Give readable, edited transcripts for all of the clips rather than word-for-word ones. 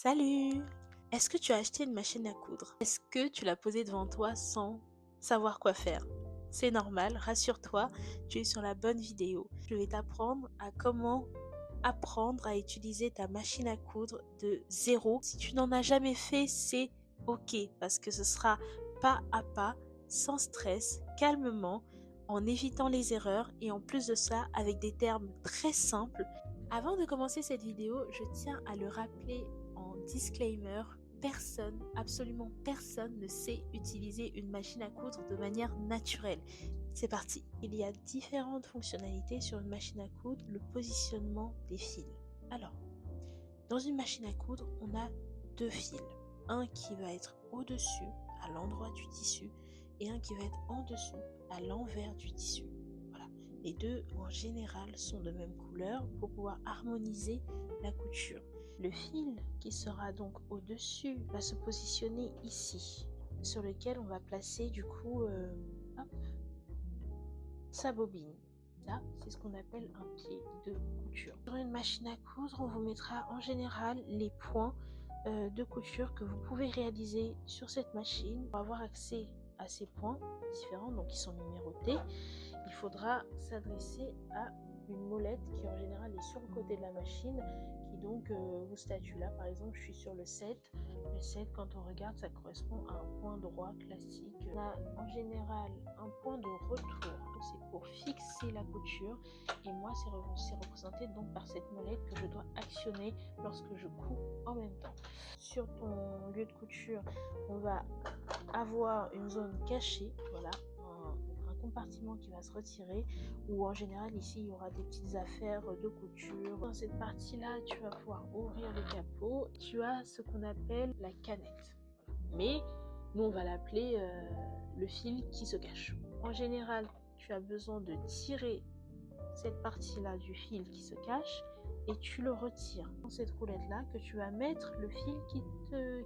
Salut! Est-ce que tu as acheté une machine à coudre? Est-ce que tu l'as posée devant toi sans savoir quoi faire? C'est normal, rassure-toi, tu es sur la bonne vidéo. Je vais t'apprendre à comment apprendre à utiliser ta machine à coudre de zéro. Si tu n'en as jamais fait, c'est ok parce que ce sera pas à pas, sans stress, calmement, en évitant les erreurs et en plus de ça, avec des termes très simples. Avant de commencer cette vidéo, je tiens à le rappeler en disclaimer, personne, absolument personne ne sait utiliser une machine à coudre de manière naturelle. C'est parti. Il y a différentes fonctionnalités sur une machine à coudre, le positionnement des fils. Alors, dans une machine à coudre, on a deux fils. Un qui va être au-dessus, à l'endroit du tissu, et un qui va être en dessous, à l'envers du tissu. Voilà. Les deux, en général, sont de même couleur pour pouvoir harmoniser la couture. Le fil qui sera donc au-dessus va se positionner ici, sur lequel on va placer du coup sa bobine. Là, c'est ce qu'on appelle un pied de couture. Sur une machine à coudre, on vous mettra en général les points de couture que vous pouvez réaliser sur cette machine. Pour avoir accès à ces points différents, donc qui sont numérotés, il faudra s'adresser à une molette qui en général est sur le côté de la machine, qui donc vous statue là. Par exemple, je suis sur le 7. Le 7, quand on regarde, ça correspond à un point droit classique. On a en général un point de retour. C'est pour fixer la couture. Et moi, c'est représenté donc par cette molette que je dois actionner lorsque je couds en même temps. Sur ton lieu de couture, on va avoir une zone cachée, voilà, un compartiment qui va se retirer, où en général ici il y aura des petites affaires de couture. Dans cette partie là, tu vas pouvoir ouvrir le capot. Tu as ce qu'on appelle la canette, mais nous on va l'appeler le fil qui se cache. En général, tu as besoin de tirer cette partie là du fil qui se cache et tu le retires dans cette roulette là que tu vas mettre le fil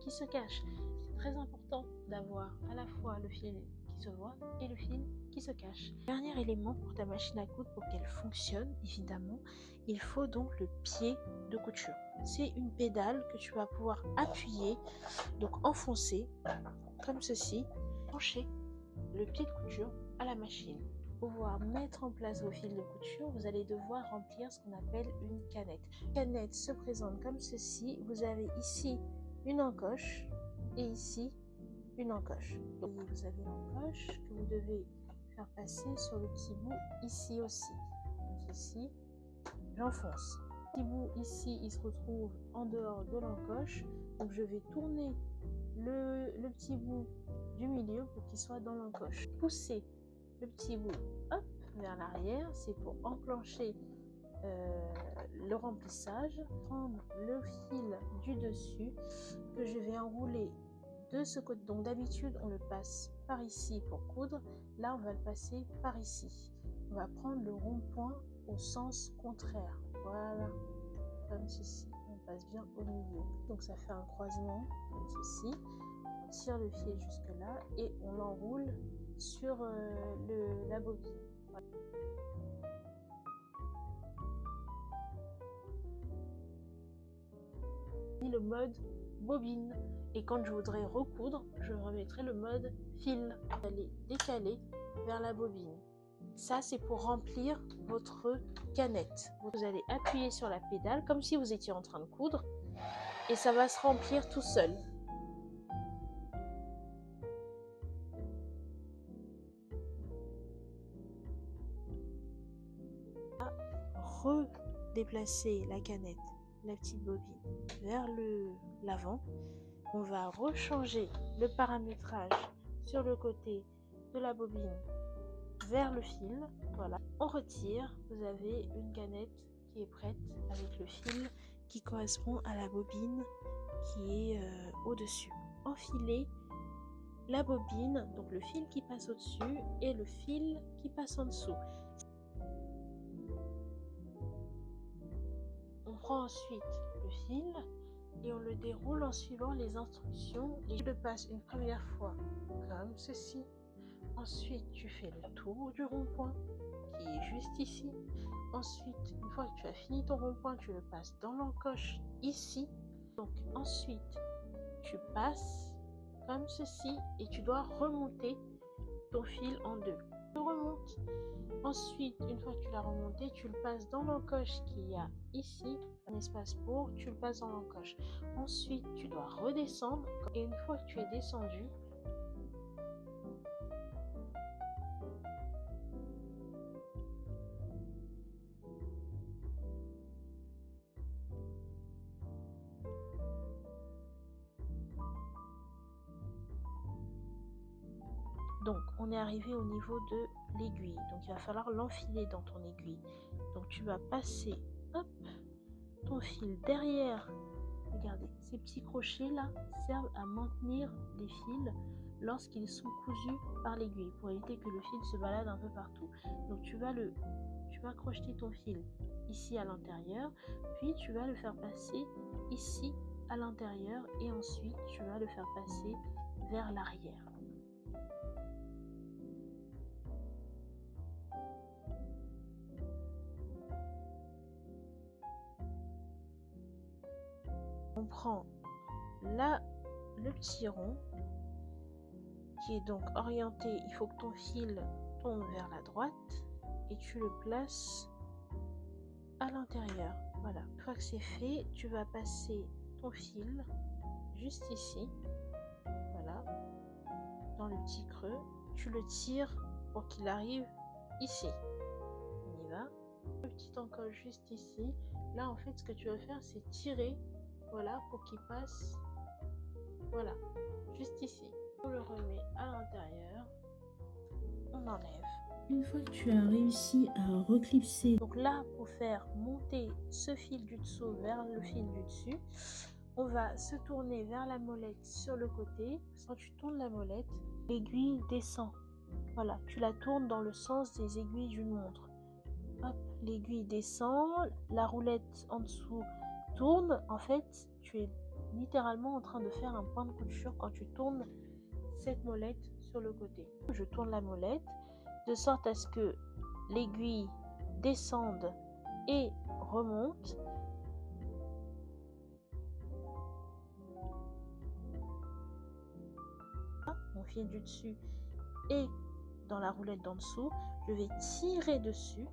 qui se cache. C'est très important d'avoir à la fois le fil qui se voit et le fil qui se cache. Dernier élément pour ta machine à coudre, pour qu'elle fonctionne évidemment, il faut donc le pied de couture. C'est une pédale que tu vas pouvoir appuyer, donc enfoncer comme ceci, brancher le pied de couture à la machine. Pour pouvoir mettre en place vos fils de couture, vous allez devoir remplir ce qu'on appelle une canette. La canette se présente comme ceci. Vous avez ici une encoche et ici une encoche. Donc vous avez l'encoche que vous devez faire passer sur le petit bout ici aussi. Comme ceci, j'enfonce. Le petit bout ici, il se retrouve en dehors de l'encoche. Donc je vais tourner le petit bout du milieu pour qu'il soit dans l'encoche. Pousser le petit bout hop, vers l'arrière, c'est pour enclencher le remplissage. Prendre le fil du dessus que je vais enrouler de ce côté. Donc d'habitude on le passe par ici pour coudre, là on va le passer par ici. On va prendre le rond-point au sens contraire, voilà, comme ceci. On passe bien au milieu, donc ça fait un croisement comme ceci. On tire le fil jusque là et on l'enroule sur la bobine. Voilà. Le mode bobine, et quand je voudrais recoudre, je remettrai le mode fil. Vous allez décaler vers la bobine. Ça, c'est pour remplir votre canette. Vous allez appuyer sur la pédale comme si vous étiez en train de coudre et ça va se remplir tout seul. Redéplacer la canette, la petite bobine vers l'avant. On va rechanger le paramétrage sur le côté de la bobine vers le fil. Voilà, on retire. Vous avez une canette qui est prête avec le fil qui correspond à la bobine qui est au-dessus. Enfilez la bobine, donc le fil qui passe au-dessus et le fil qui passe en dessous. On prend ensuite le fil et on le déroule en suivant les instructions. Et je le passe une première fois comme ceci. Ensuite, tu fais le tour du rond-point qui est juste ici. Ensuite, une fois que tu as fini ton rond-point, tu le passes dans l'encoche ici. Donc ensuite, tu passes comme ceci et tu dois remonter ton fil en deux. Tu remontes. Ensuite, une fois que tu l'as remonté, tu le passes dans l'encoche qu'il y a ici, un espace pour, tu le passes dans l'encoche. Ensuite, tu dois redescendre et une fois que tu es descendu, donc on est arrivé au niveau de l'aiguille. Donc il va falloir l'enfiler dans ton aiguille. Donc tu vas passer, hop, ton fil derrière. Regardez, ces petits crochets là servent à maintenir les fils lorsqu'ils sont cousus par l'aiguille pour éviter que le fil se balade un peu partout. Donc tu vas crocheter ton fil ici à l'intérieur, puis tu vas le faire passer ici à l'intérieur et ensuite tu vas le faire passer vers l'arrière. On prend là le petit rond qui est donc orienté, il faut que ton fil tombe vers la droite et tu le places à l'intérieur. Voilà, une fois que c'est fait, tu vas passer ton fil juste ici, voilà, dans le petit creux, tu le tires pour qu'il arrive ici. On y va. Le petit encoche juste ici. Là en fait ce que tu vas faire c'est tirer, voilà, pour qu'il passe, voilà, juste ici. On le remet à l'intérieur, on enlève. Une fois que tu as réussi à reclipser, donc là pour faire monter ce fil du dessous vers le fil du dessus, on va se tourner vers la molette sur le côté. Quand tu tournes la molette, l'aiguille descend. Voilà, tu la tournes dans le sens des aiguilles d'une montre. Hop, l'aiguille descend, la roulette en dessous tourne. En fait, tu es littéralement en train de faire un point de couture quand tu tournes cette molette sur le côté. Je tourne la molette de sorte à ce que l'aiguille descende et remonte. Mon fil du dessus et dans la roulette d'en dessous, je vais tirer dessus.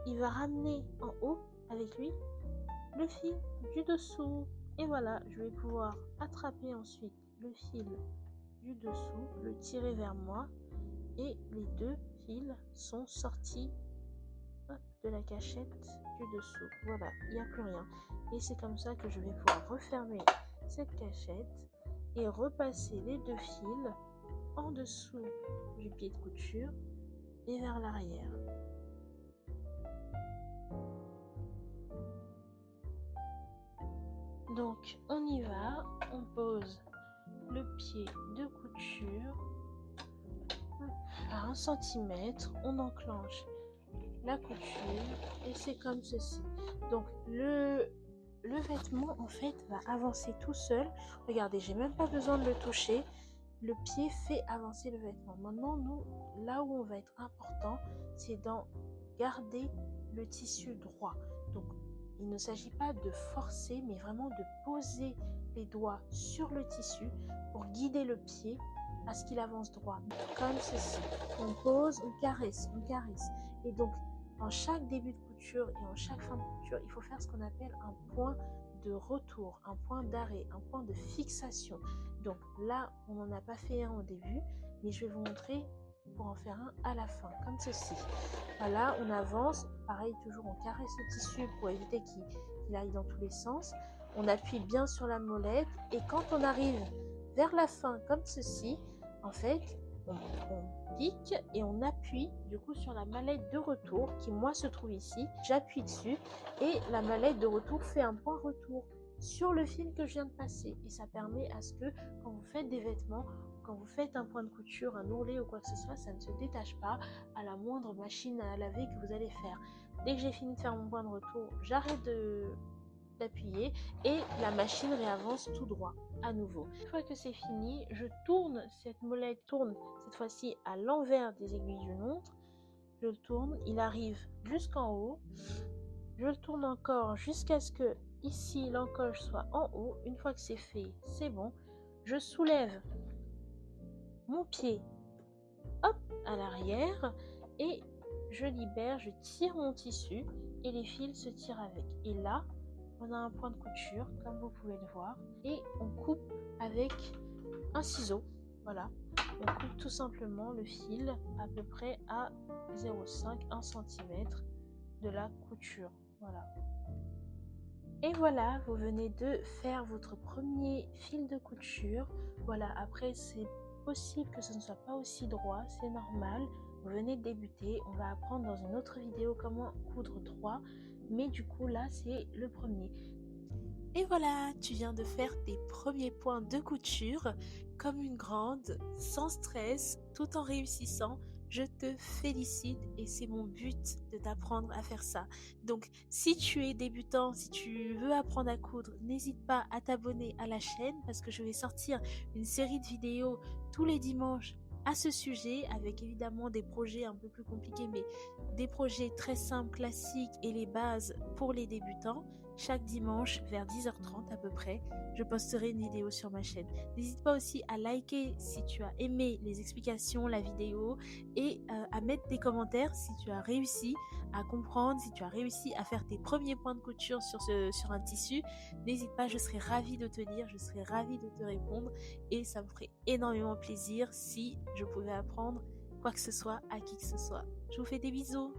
Il va ramener en haut avec lui le fil du dessous. Et voilà, je vais pouvoir attraper ensuite le fil du dessous, le tirer vers moi et les deux fils sont sortis, hop, de la cachette du dessous. Voilà, il n'y a plus rien. Et c'est comme ça que je vais pouvoir refermer cette cachette et repasser les deux fils en dessous du pied de couture et vers l'arrière. Donc on y va, on pose le pied de couture à 1 cm, on enclenche la couture et c'est comme ceci. Donc le vêtement en fait va avancer tout seul. Regardez, j'ai même pas besoin de le toucher. Le pied fait avancer le vêtement. Maintenant, nous, là où on va être important, c'est d'en garder le tissu droit. Donc il ne s'agit pas de forcer, mais vraiment de poser les doigts sur le tissu pour guider le pied à ce qu'il avance droit. Comme ceci. On pose, on caresse, on caresse. Et donc, en chaque début de couture et en chaque fin de couture, il faut faire ce qu'on appelle un point de retour, un point d'arrêt, un point de fixation. Donc là, on n'en a pas fait un au début, mais je vais vous montrer pour en faire un à la fin, comme ceci. Voilà, on avance, pareil, toujours on caresse le tissu pour éviter qu'il aille dans tous les sens. On appuie bien sur la molette et quand on arrive vers la fin, comme ceci, en fait, on pique et on appuie du coup sur la mallette de retour qui moi se trouve ici. J'appuie dessus et la mallette de retour fait un point retour sur le fil que je viens de passer et ça permet à ce que quand vous faites des vêtements, quand vous faites un point de couture, un ourlet ou quoi que ce soit, ça ne se détache pas à la moindre machine à laver que vous allez faire. Dès que j'ai fini de faire mon point de retour, j'arrête d'appuyer et la machine réavance tout droit à nouveau. Une fois que c'est fini, je tourne cette molette, tourne cette fois-ci à l'envers des aiguilles d'une montre. je le tourne, il arrive jusqu'en haut. Je le tourne encore jusqu'à ce que ici l'encoche soit en haut. Une fois que c'est fait, c'est bon. Je soulève mon pied, hop, à l'arrière et je libère, je tire mon tissu et les fils se tirent avec. Et là, on a un point de couture, comme vous pouvez le voir, et on coupe avec un ciseau. Voilà, on coupe tout simplement le fil à peu près à 0,5-1 cm de la couture. Voilà. Et voilà, vous venez de faire votre premier fil de couture. Voilà, après c'est possible que ce ne soit pas aussi droit, c'est normal. Vous venez de débuter, on va apprendre dans une autre vidéo comment coudre 3. Mais du coup là c'est le premier. Et voilà, tu viens de faire tes premiers points de couture comme une grande, sans stress, tout en réussissant. Je te félicite et c'est mon but de t'apprendre à faire ça. Donc, si tu es débutant, si tu veux apprendre à coudre, n'hésite pas à t'abonner à la chaîne parce que je vais sortir une série de vidéos tous les dimanches à ce sujet avec évidemment des projets un peu plus compliqués mais des projets très simples, classiques et les bases pour les débutants. Chaque dimanche vers 10h30 à peu près, je posterai une vidéo sur ma chaîne. N'hésite pas aussi à liker si tu as aimé les explications, la vidéo et à mettre des commentaires si tu as réussi à comprendre, si tu as réussi à faire tes premiers points de couture sur un tissu. N'hésite pas, je serai ravie de te lire, je serai ravie de te répondre et ça me ferait énormément plaisir si je pouvais apprendre quoi que ce soit à qui que ce soit. Je vous fais des bisous.